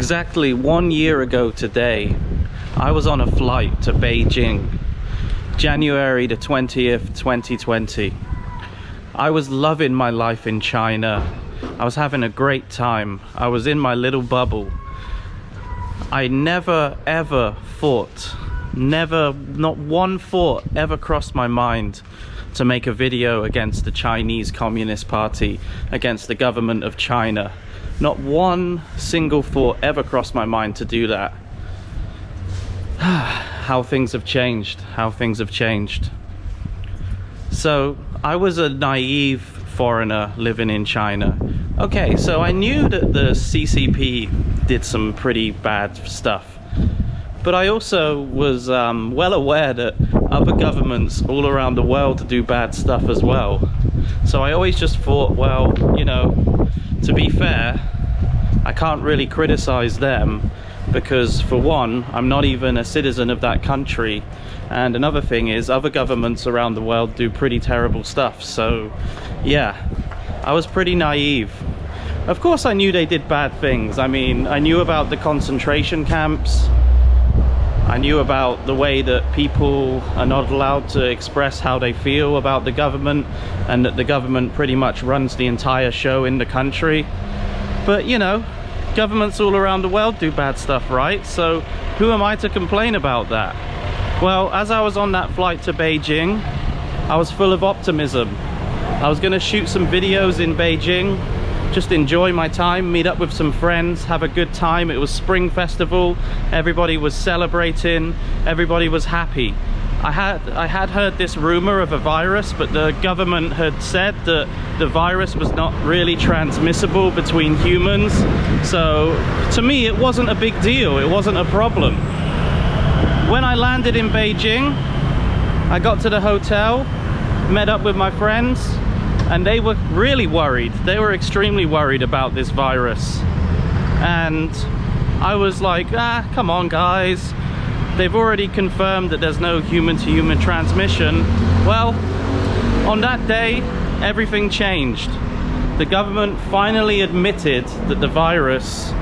Exactly 1 year ago today, I was on a flight to Beijing, January the 20th, 2020. I was loving my life in China. I was having a great time. I was in my little bubble. I never ever thought, not one thought ever crossed my mind to make a video against the Chinese Communist Party, against the government of China. Not one single thought ever crossed my mind to do that. How things have changed, how things have changed. So I was a naive foreigner living in China. Okay, so I knew that the CCP did some pretty bad stuff, but I also was well aware that other governments all around the world do bad stuff as well. So I always just thought, well, you know, to be fair, I can't really criticize them because, for one, I'm not even a citizen of that country, and another thing is other governments around the world do pretty terrible stuff. So yeah, I was pretty naive. Of course I knew they did bad things. I mean, I knew about the concentration camps. I knew about the way that people are not allowed to express how they feel about the government, and that the government pretty much runs the entire show in the country. But you know, governments all around the world do bad stuff, right? So who am I to complain about that? Well, as I was on that flight to Beijing, I was full of optimism. I was gonna shoot some videos in Beijing, just enjoy my time, meet up with some friends, have a good time. It was Spring Festival, everybody was celebrating, everybody was happy. I had heard this rumor of a virus, but the government had said that the virus was not really transmissible between humans. So to me, it wasn't a big deal, it wasn't a problem. When I landed in Beijing, I got to the hotel, met up with my friends, and they were really worried. They were extremely worried about this virus. And I was like, come on guys. They've already confirmed that there's no human-to-human transmission. Well, on that day, everything changed. The government finally admitted that the virus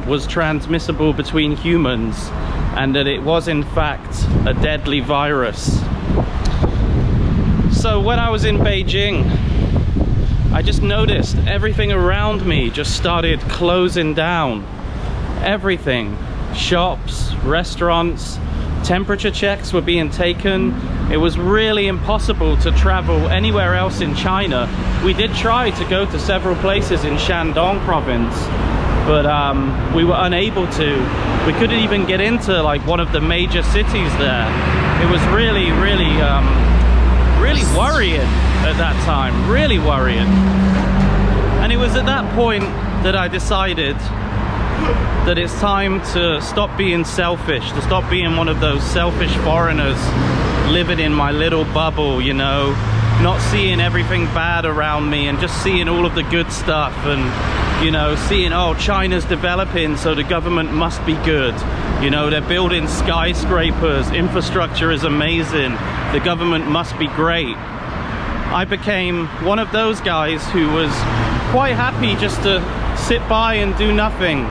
was transmissible between humans, and that it was in fact a deadly virus. So when I was in Beijing, I just noticed everything around me just started closing down. Everything. Shops, restaurants, temperature checks were being taken. It was really impossible to travel anywhere else in China. We did try to go to several places in Shandong province, but we were unable to. We couldn't even get into like one of the major cities there. It was really worrying at that time, really worrying. And it was at that point that I decided that it's time to stop being selfish, to stop being one of those selfish foreigners living in my little bubble, you know, not seeing everything bad around me and just seeing all of the good stuff, and you know, seeing, oh, China's developing, so the government must be good. You know, they're building skyscrapers, infrastructure is amazing, the government must be great. I became one of those guys who was quite happy just to sit by and do nothing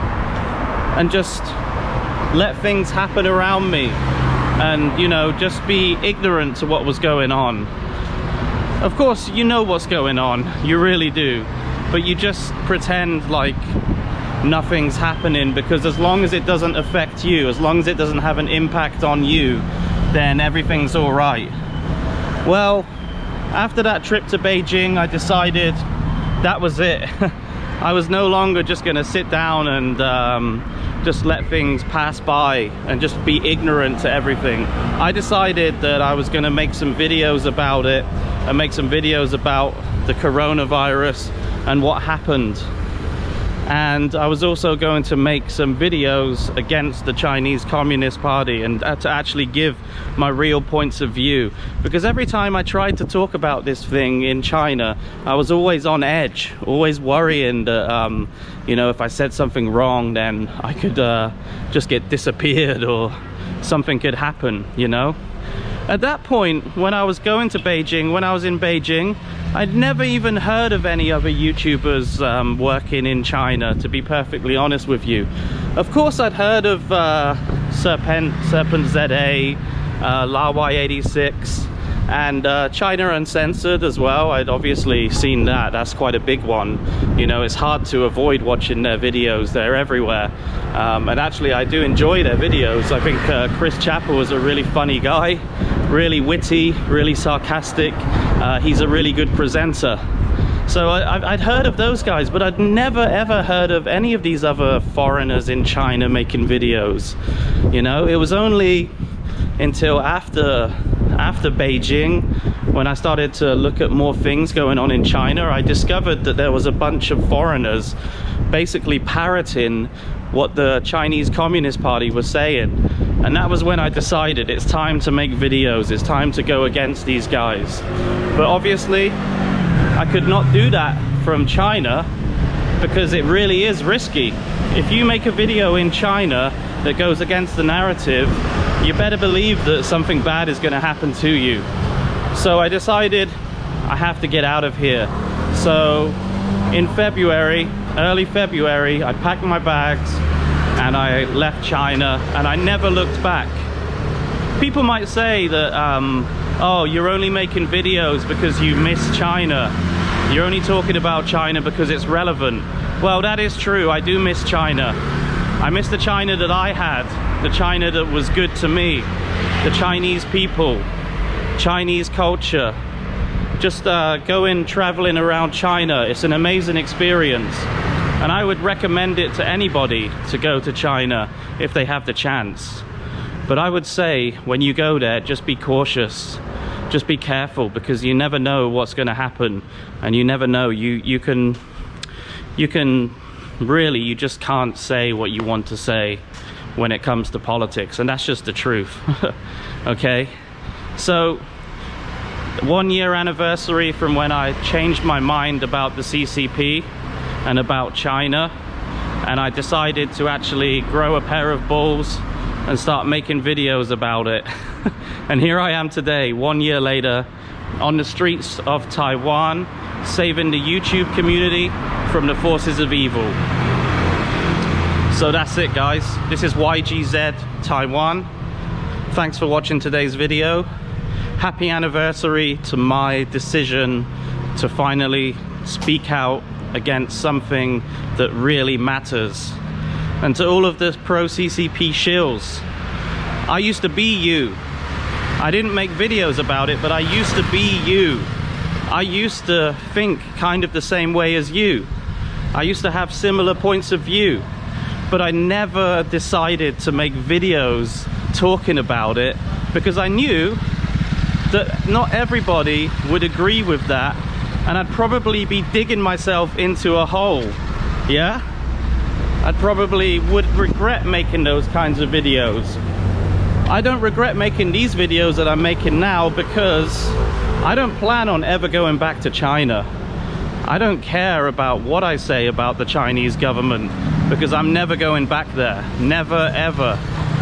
and just let things happen around me, and you know, just be ignorant to what was going on. Of course you know what's going on, you really do, but you just pretend like nothing's happening, because as long as it doesn't affect you, as long as it doesn't have an impact on you, then everything's all right. Well, after that trip to Beijing, I decided that was it. I was no longer just gonna sit down and just let things pass by and just be ignorant to everything. I decided that I was gonna make some videos about it, and make some videos about the coronavirus and what happened. And I was also going to make some videos against the Chinese Communist Party, and to actually give my real points of view. Because every time I tried to talk about this thing in China, I was always on edge, always worrying that, you know, if I said something wrong, then I could just get disappeared or something could happen, you know. At that point, when I was going to Beijing, when I was in Beijing, I'd never even heard of any other YouTubers working in China, to be perfectly honest with you. Of course, I'd heard of Serpent ZA, Lawai86, and China Uncensored as well. I'd obviously seen that. That's quite a big one. You know, it's hard to avoid watching their videos. They're everywhere. And actually, I do enjoy their videos. I think Chris Chappell is a really funny guy, really witty, really sarcastic. He's a really good presenter. So I'd heard of those guys, but I'd never ever heard of any of these other foreigners in China making videos. You know, it was only until after Beijing, when I started to look at more things going on in China, I discovered that there was a bunch of foreigners basically parroting what the Chinese Communist Party was saying. And that was when I decided it's time to make videos, it's time to go against these guys. But obviously, I could not do that from China because it really is risky. If you make a video in China that goes against the narrative, you better believe that something bad is going to happen to you. So I decided I have to get out of here. So in February, early February, I packed my bags and I left China, and I never looked back. People might say that, oh, you're only making videos because you miss China. You're only talking about China because it's relevant. Well, that is true. I do miss China. I miss the China that I had, the China that was good to me, the Chinese people, Chinese culture. Just going traveling around China, it's an amazing experience. And I would recommend it to anybody to go to China if they have the chance. But I would say when you go there, just be cautious. Just be careful, because you never know what's going to happen. And you never know, you can really, you just can't say what you want to say when it comes to politics, and that's just the truth. Okay, so 1 year anniversary from when I changed my mind about the CCP and about China, and I decided to actually grow a pair of balls and start making videos about it. And here I am today, 1 year later, on the streets of Taiwan, saving the YouTube community from the forces of evil. So that's it, guys. This is YGZ Taiwan. Thanks for watching today's video. Happy anniversary to my decision to finally speak out against something that really matters. And to all of the pro-CCP shills, I used to be you. I didn't make videos about it, but I used to be you. I used to think kind of the same way as you. I used to have similar points of view, but I never decided to make videos talking about it because I knew that not everybody would agree with that, and I'd probably be digging myself into a hole. Yeah? I probably would regret making those kinds of videos. I don't regret making these videos that I'm making now because I don't plan on ever going back to China. I don't care about what I say about the Chinese government because I'm never going back there. Never, ever.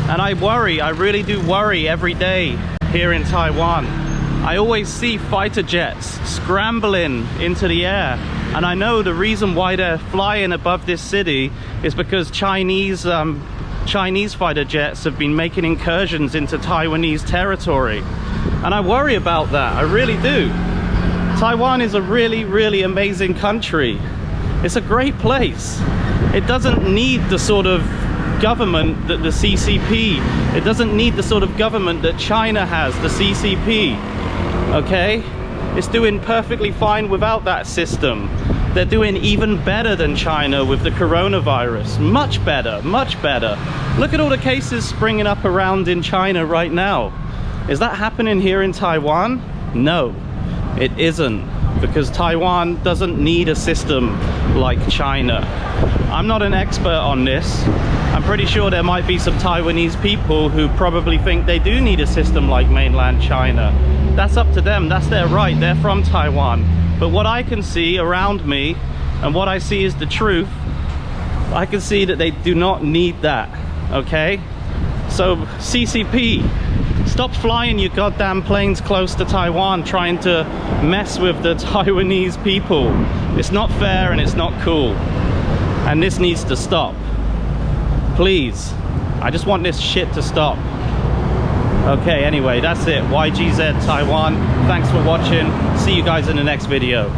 And I worry, I really do worry every day here in Taiwan. I always see fighter jets scrambling into the air, and I know the reason why they're flying above this city is because Chinese fighter jets have been making incursions into Taiwanese territory. And I worry about that, I really do. Taiwan is a really, really amazing country. It's a great place. It doesn't need the sort of government that the CCP, it doesn't need the sort of government that China has, the CCP. Okay? It's doing perfectly fine without that system. They're doing even better than China with the coronavirus. Much better, much better. Look at all the cases springing up around in China right now. Is that happening here in Taiwan? No, it isn't, because Taiwan doesn't need a system like China. I'm not an expert on this. I'm pretty sure there might be some Taiwanese people who probably think they do need a system like mainland China. That's up to them, that's their right, they're from Taiwan. But what I can see around me, and what I see is the truth, I can see that they do not need that, okay? So CCP, Stop flying your goddamn planes close to Taiwan trying to mess with the Taiwanese people. It's not fair and it's not cool. And this needs to stop. Please. I just want this shit to stop. Okay, anyway, that's it. YGZ Taiwan. Thanks for watching. See you guys in the next video.